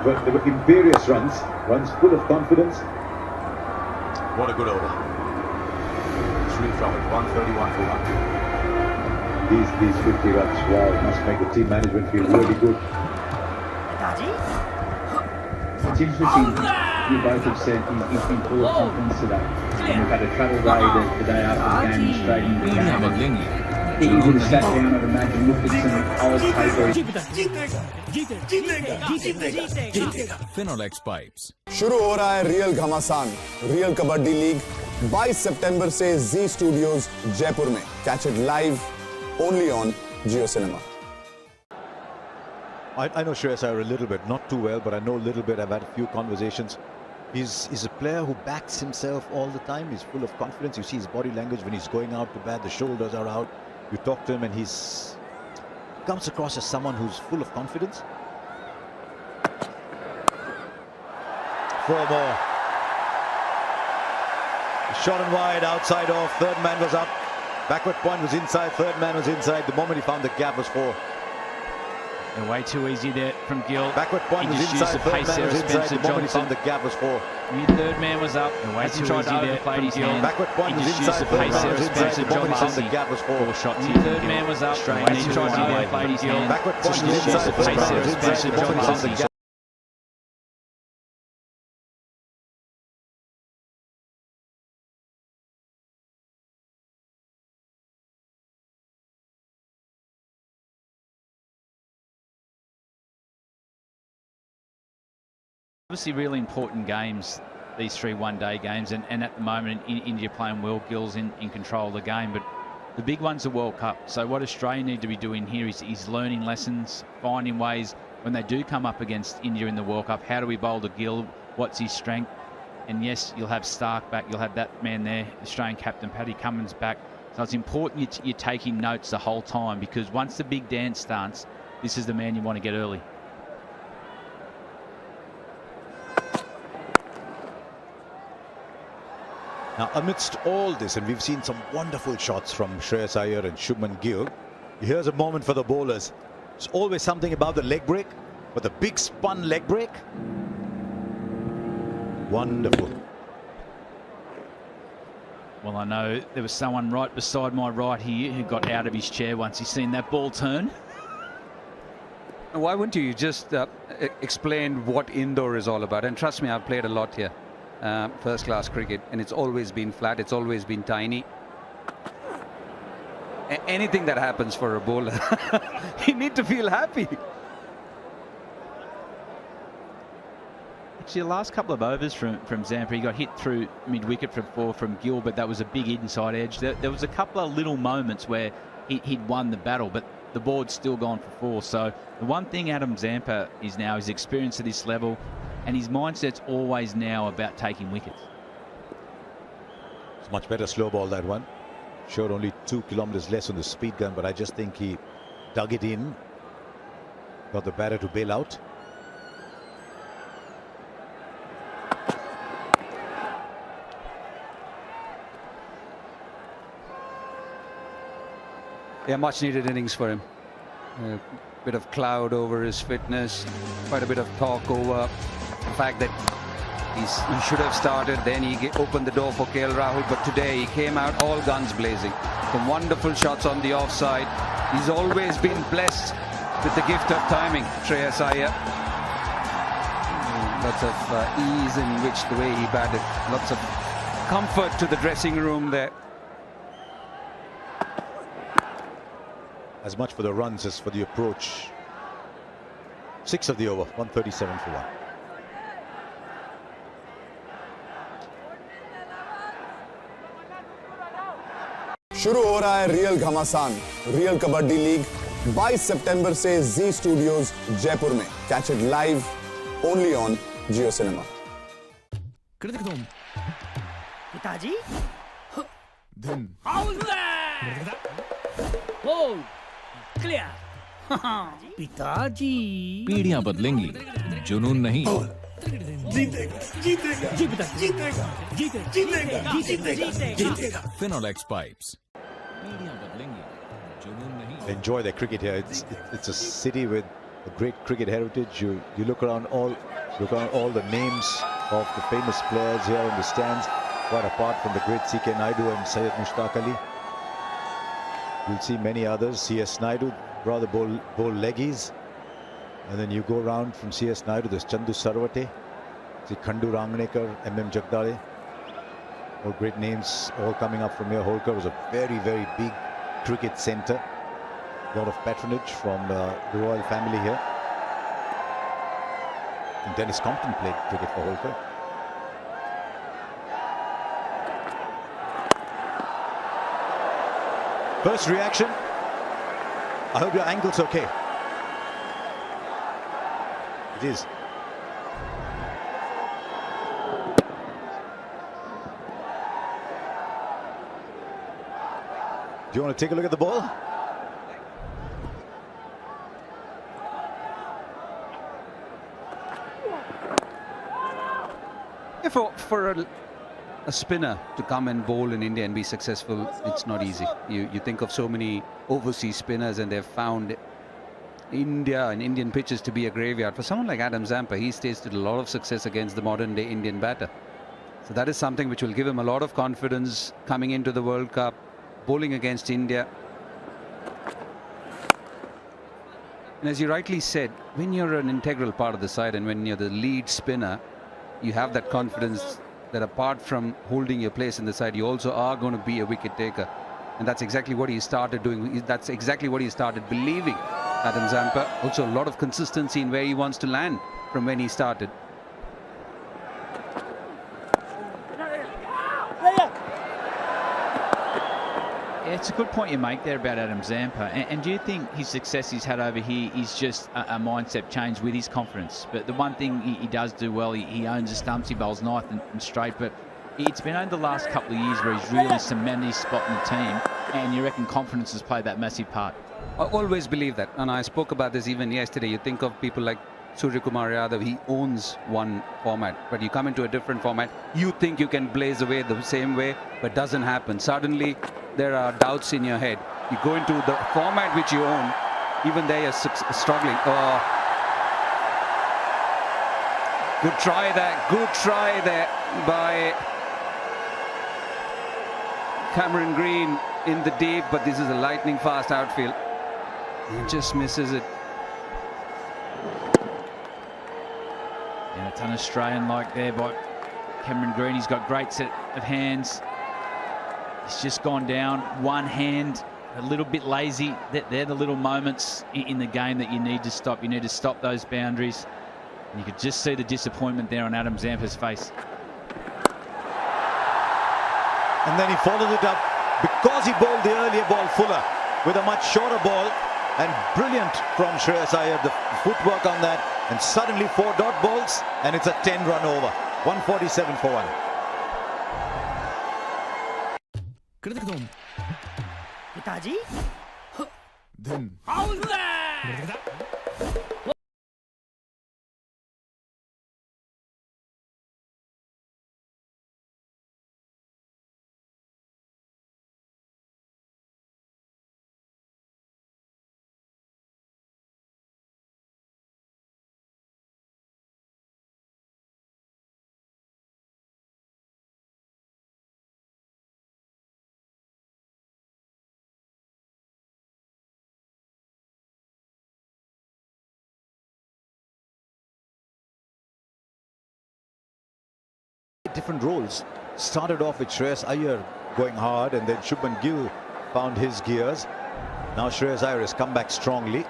But there were imperious runs full of confidence. What a good over. 3 from it, 131 for 1. These 50 runs, wow, must make the team management feel really good. It's interesting, you both have said he's been full of confidence today. And we've had a travel day the day after the game, straight into the game. He would have sat down, I'd imagine, looked at some old paper. Finolex Pipes. शुरू हो रहा है real घमासान real kabaddi league 22 सितंबर से जी studios Jaipur में catch it live only on Jio cinema I know Shreyas Iyer a little bit, not too well, but I know a little bit. I've had a few conversations. He's a player who backs himself all the time. He's full of confidence. You see his body language when he's going out to bat, the shoulders are out. You talk to him and he comes across as someone who's full of confidence. 4 more. Shot and wide, outside off. Third man was up. Backward point was inside. Third man was inside. The moment he found the gap was 4. And way too easy there from Gill. Backward point was inside. Third man was inside. The moment he found the gap was 4. Third man was up. And way too easy there from Gill. Backward point was inside. Third man was inside. The moment he found the gap was 4. 4 shots here. Third man was up. Way too easy there. Played his hand. Backward point was inside. Third man was inside. The moment he found the gap. Obviously really important games, these 3 one-day games, and at the moment India playing well. Gill's in control of the game, but the big one's the World Cup. So what Australia need to be doing here is learning lessons, finding ways when they do come up against India in the World Cup. How do we bowl to Gill? What's his strength? And yes, you'll have Stark back, you'll have that man there, Australian captain Paddy Cummins back. So it's important you're taking notes the whole time, because once the big dance starts, this is the man you want to get early. Now, amidst all this, and we've seen some wonderful shots from Shreyas Iyer and Shubman Gill, here's a moment for the bowlers. There's always something about the leg break, but the big spun leg break, wonderful. Well, I know there was someone right beside my right here who got out of his chair once he's seen that ball turn. Why wouldn't you just explain what indoor is all about? And trust me, I've played a lot here. First class cricket, and it's always been flat, it's always been tiny. Anything that happens for a bowler, you need to feel happy. Actually, the last couple of overs from Zampa, he got hit through mid-wicket from 4 from Gill, but that was a big inside edge. There was a couple of little moments where he'd won the battle, but the board's still gone for 4. So the one thing Adam Zampa is now, his experience at this level, and his mindset's always now about taking wickets. It's much better slow ball, that one. Showed only 2 kilometers less on the speed gun, but I just think he dug it in. Got the batter to bail out. Yeah, much needed innings for him. A bit of cloud over his fitness, quite a bit of talk over the fact that he should have started, then he opened the door for KL Rahul, but today he came out all guns blazing. Some wonderful shots on the offside. He's always been blessed with the gift of timing, Shreyas Iyer. Lots of ease in which the way he batted. Lots of comfort to the dressing room there. As much for the runs as for the approach. 6 of the over, 137 for 1. शुरू हो रहा है real घमासान real kabaddi league 22 सितंबर से जी studios Jaipur में catch it live only on Jio cinema पिताजी दिन clear पिताजी पीढ़ियां बदलेंगी, जुनून नहीं। जीतेगा Finolex Pipes. पीढ़ियां बदलेंगी, जुनून नहीं। Enjoy their cricket here. It's a city with a great cricket heritage. You look around all the names of the famous players here in the stands, quite apart from the great C.K. Naidu and Syed Mushtaq Ali. You'll see many others. C.S. Naidu, brother bowl leggies. And then you go around from C.S. Naidu, there's Chandu Sarvate, see Khandu Rangnekar, M.M. Jagdale. All great names, all coming up from here. Holkar was a very, very big cricket centre. A lot of patronage from the royal family here. And Dennis Compton played cricket for Holkar. First reaction. I hope your ankle's okay. It is. Do you want to take a look at the ball? Yeah, for a spinner to come and bowl in India and be successful, it's not easy. You think of so many overseas spinners and they've found India and Indian pitches to be a graveyard. For someone like Adam Zampa, he's tasted a lot of success against the modern day Indian batter. So that is something which will give him a lot of confidence coming into the World Cup, bowling against India. And as you rightly said, when you're an integral part of the side and when you're the lead spinner, you have that confidence that apart from holding your place in the side, you also are going to be a wicket taker. And that's exactly what he started doing. That's exactly what he started believing, Adam Zampa. Also a lot of consistency in where he wants to land from when he started. Yeah, it's a good point you make there about Adam Zampa. And do you think his success he's had over here is just a mindset change with his confidence? But the one thing he does do well, he owns the stumps, he bowls nice and straight. But it's been over the last couple of years where he's really cemented his spot in the team. And you reckon confidence has played that massive part? I always believe that. And I spoke about this even yesterday. You think of people like Surya Kumar Yadav, he owns one format, but you come into a different format, you think you can blaze away the same way, but doesn't happen. Suddenly there are doubts in your head. You go into the format which you own, even there you're struggling. Good try there by Cameron Green in the deep, but this is a lightning fast outfield. He just misses it. Yeah, it's an Australian like there by Cameron Green. He's got a great set of hands. He's just gone down one hand, a little bit lazy. They're the little moments in the game that you need to stop. You need to stop those boundaries. And you could just see the disappointment there on Adam Zampa's face. And then he followed it up because he bowled the earlier ball fuller with a much shorter ball. And brilliant from Shreyas Iyer, the footwork on that. And suddenly 4 dot balls and it's a 10-run over. 147 for 1. पिताजी Then Different roles. Started off with Shreyas Iyer going hard, and then Shubman Gill found his gears. Now Shreyas Iyer has come back strongly.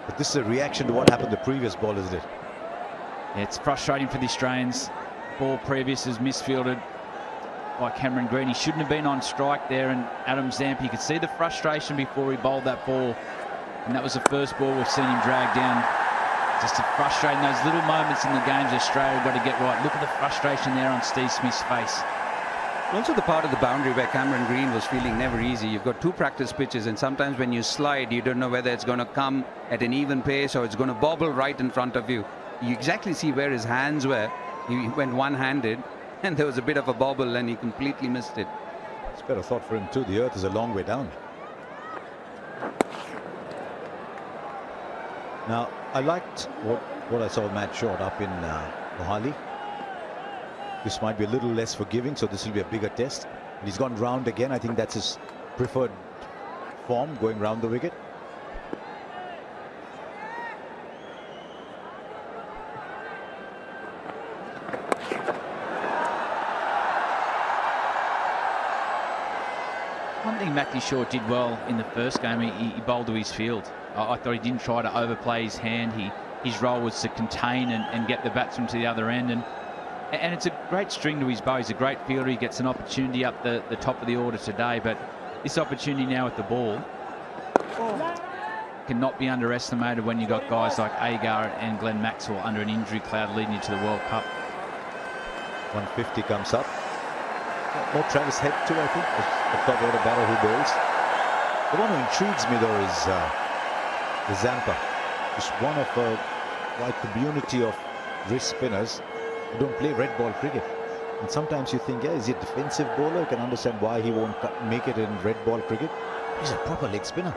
But this is a reaction to what happened the previous ball, isn't it? Yeah, it's frustrating for the Australians. Ball previous is misfielded by Cameron Green. He shouldn't have been on strike there, and Adam Zampa, you could see the frustration before he bowled that ball. And that was the first ball we've seen him drag down. Just frustrating, those little moments in the games Australia have got to get right. Look at the frustration there on Steve Smith's face. Also the part of the boundary where Cameron Green was feeling never easy. You've got 2 practice pitches, and sometimes when you slide, you don't know whether it's going to come at an even pace or it's going to bobble right in front of you. You exactly see where his hands were. He went one-handed, and there was a bit of a bobble, and he completely missed it. It's better thought for him too. The earth is a long way down. Now, I liked what I saw Matt Short up in Mohali. This might be a little less forgiving, so this will be a bigger test. And he's gone round again. I think that's his preferred form, going round the wicket. One thing Matthew Short did well in the first game, he bowled to his field. I thought he didn't try to overplay his hand. His role was to contain and get the batsman to the other end. And it's a great string to his bow. He's a great fielder. He gets an opportunity up the top of the order today. But this opportunity now with the ball cannot be underestimated when you've got guys like Agar and Glenn Maxwell under an injury cloud leading you to the World Cup. 150 comes up. More Travis Head too, I think, the top order batter who bowls. The one who intrigues me though is Zampa. Just one of a wide community of wrist spinners who don't play red ball cricket. And sometimes you think, yeah, is he a defensive bowler? You can understand why he won't make it in red ball cricket. He's a proper leg spinner.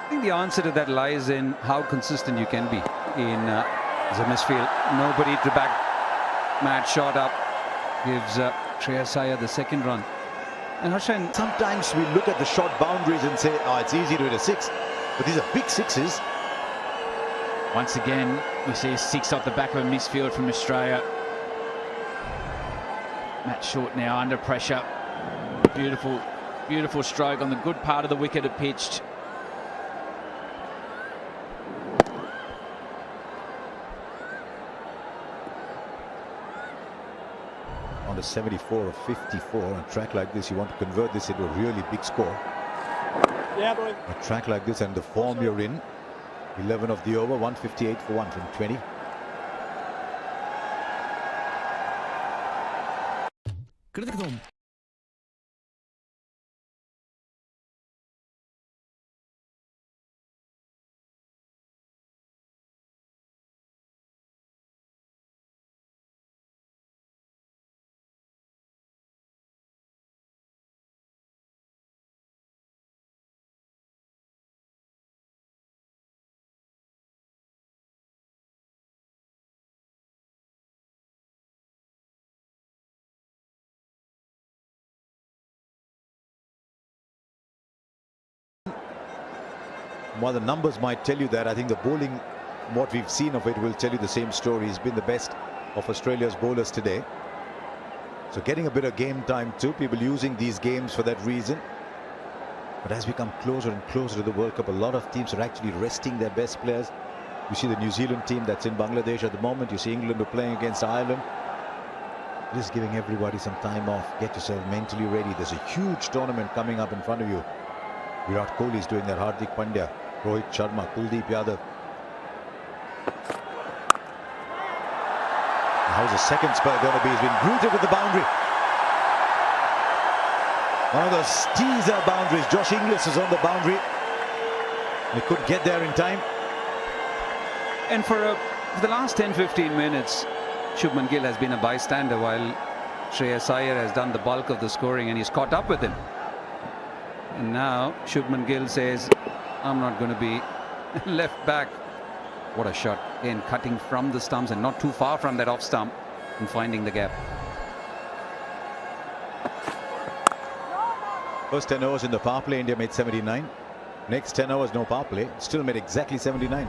I think the answer to that lies in how consistent you can be in the misfield. Nobody to back Matt Short up, gives Shreyas Iyer the second run. And Harshan, sometimes we look at the short boundaries and say, oh, it's easy to hit a six. But these are big sixes. Once again, we see a six off the back of a misfield from Australia. Matt Short now under pressure. Beautiful, beautiful stroke on the good part of the wicket it pitched. On a 74 or 54 on a track like this, you want to convert this into a really big score. Yeah, boy. A track like this and the form you're in, 11 of the over, 158 for 1 from 20. While the numbers might tell you that, I think the bowling, what we've seen of it, will tell you the same story. He's been the best of Australia's bowlers today. So getting a bit of game time too, people using these games for that reason. But as we come closer and closer to the World Cup, a lot of teams are actually resting their best players. You see the New Zealand team that's in Bangladesh at the moment. You see England who are playing against Ireland. Just giving everybody some time off. Get yourself mentally ready. There's a huge tournament coming up in front of you. Virat Kohli is doing that, Hardik Pandya, Rohit Sharma, Kuldeep Yadav. How's the second spell going to be? He's been greeted with the boundary. One of those teaser boundaries. Josh Inglis is on the boundary. He could get there in time. and for the last 10-15 minutes, Shubman Gill has been a bystander while Shreyas Iyer has done the bulk of the scoring and he's caught up with him. And now Shubman Gill says, I'm not going to be left back. What a shot. Again, cutting from the stumps and not too far from that off stump and finding the gap. First 10 overs in the power play, India made 79. Next 10 overs, no power play, still made exactly 79.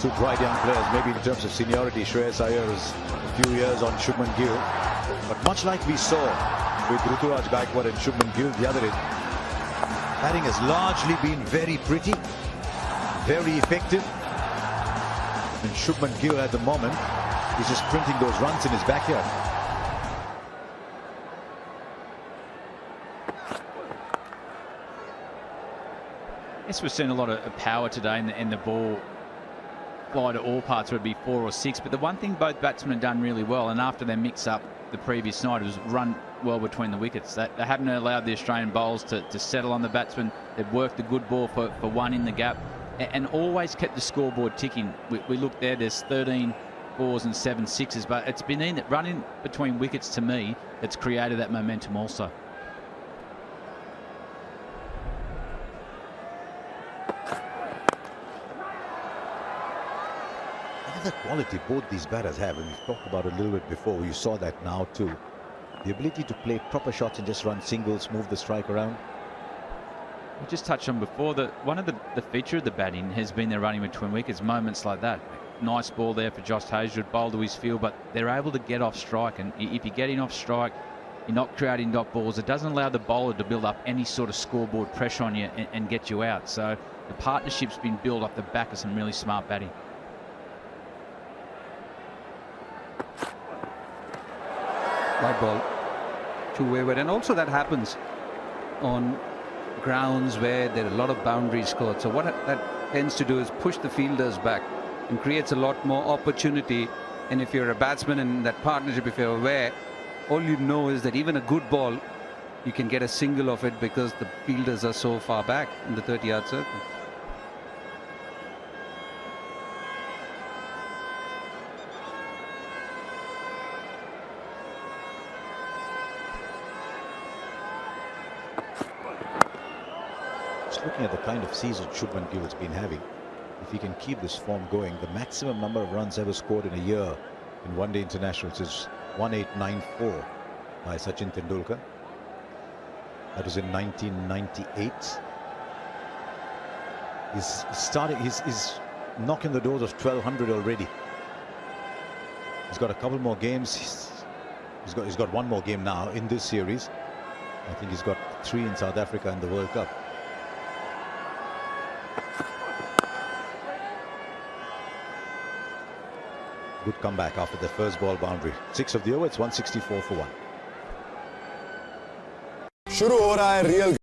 Two bright young players, maybe in terms of seniority. Shreyas Iyer is a few years on Shubman Gill. But much like we saw with Ruturaj Gaikwad and Shubman Gill the other end, batting has largely been very pretty, very effective. And Shubman Gill at the moment is just printing those runs in his backyard. Yes, we've seen a lot of power today in the ball fly to all parts, whether it be 4 or 6. But the one thing both batsmen have done really well, and after their mix-up the previous night, was run well between the wickets. They haven't allowed the Australian bowlers to settle on the batsman. They've worked the good ball for one in the gap and always kept the scoreboard ticking. We look there, there's 13 4s and 7 6s, but it's been in running between wickets to me that's created that momentum also. other quality both these batters have, and we've talked about it a little bit before, you saw that now too. The ability to play proper shots and just run singles, move the strike around. We just touched on before that one of the feature of the batting has been their running between wickets, moments like that. Nice ball there for Josh Hazlewood, bowled to his field, but they're able to get off strike, and if you're getting off strike, you're not creating dot balls. It doesn't allow the bowler to build up any sort of scoreboard pressure on you and get you out. So the partnership's been built off the back of some really smart batting. White ball, too wayward, and also that happens on grounds where there are a lot of boundaries scored. So what that tends to do is push the fielders back and creates a lot more opportunity. And if you're a batsman in that partnership, if you're aware, all you know is that even a good ball, you can get a single of it because the fielders are so far back in the 30-yard circle. Just looking at the kind of season Shubman Gill's been having, if he can keep this form going, the maximum number of runs ever scored in a year in one-day internationals is 1894 by Sachin Tendulkar. That was in 1998. He's knocking the doors of 1200 already. He's got a couple more games. He's got one more game now in this series. I think he's got 3 in South Africa in the World Cup. Good comeback after the first ball boundary. 6 of the over, it's 164 for 1. शुरू हो रहा है real